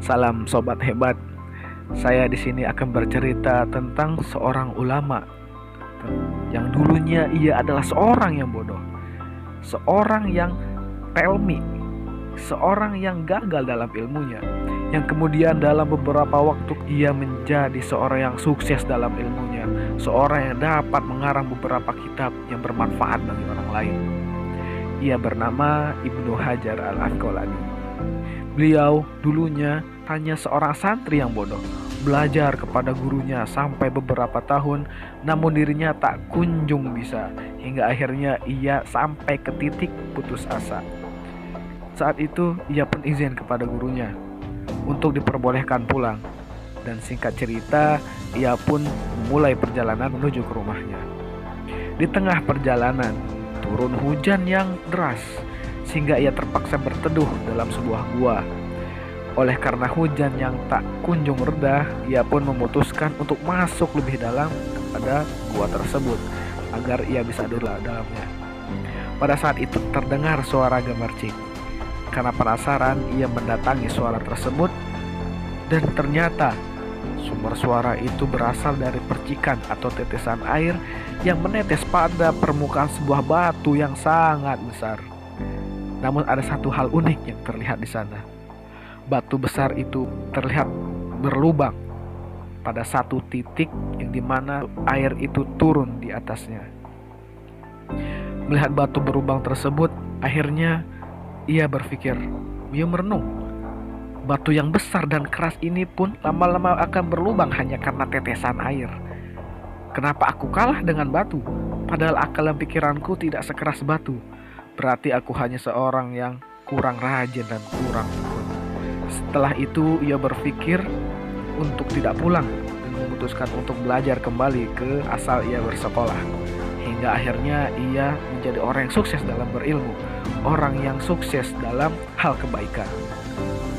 Salam sobat hebat. Saya di sini akan bercerita tentang seorang ulama yang dulunya ia adalah seorang yang bodoh, seorang yang pelmi, seorang yang gagal dalam ilmunya, yang kemudian dalam beberapa waktu ia menjadi seorang yang sukses dalam ilmunya, seorang yang dapat mengarang beberapa kitab yang bermanfaat bagi orang lain. Ia bernama Ibnu Hajar Al-Asqalani. Beliau dulunya hanya seorang santri yang bodoh, belajar kepada gurunya sampai beberapa tahun, namun dirinya tak kunjung bisa, hingga akhirnya ia sampai ke titik putus asa. Saat itu ia pun izin kepada gurunya untuk diperbolehkan pulang, dan singkat cerita ia pun memulai perjalanan menuju ke rumahnya. Di tengah perjalanan turun hujan yang deras, sehingga ia terpaksa berteduh dalam sebuah gua. Oleh karena hujan yang tak kunjung reda, ia pun memutuskan untuk masuk lebih dalam kepada gua tersebut agar ia bisa duduk dalamnya. Pada saat itu terdengar suara gemercik. Karena penasaran, ia mendatangi suara tersebut, dan ternyata sumber suara itu berasal dari percikan atau tetesan air yang menetes pada permukaan sebuah batu yang sangat besar. Namun ada satu hal unik yang terlihat di sana. Batu besar itu terlihat berlubang pada satu titik yang dimana air itu turun di atasnya. Melihat batu berlubang tersebut, akhirnya ia berpikir, ia merenung, batu yang besar dan keras ini pun lama-lama akan berlubang hanya karena tetesan air. Kenapa aku kalah dengan batu? Padahal akal dan pikiranku tidak sekeras batu. Berarti aku hanya seorang yang kurang rajin dan kurang tekun. Setelah itu ia berpikir untuk tidak pulang dan memutuskan untuk belajar kembali ke asal ia bersekolah. Hingga akhirnya ia menjadi orang yang sukses dalam berilmu, orang yang sukses dalam hal kebaikan.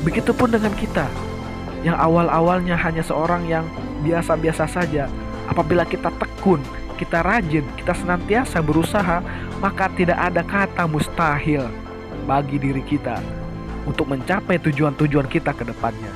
Begitupun dengan kita, yang awal-awalnya hanya seorang yang biasa-biasa saja. Apabila kita tekun, kita rajin, kita senantiasa berusaha, maka tidak ada kata mustahil bagi diri kita untuk mencapai tujuan-tujuan kita ke depannya.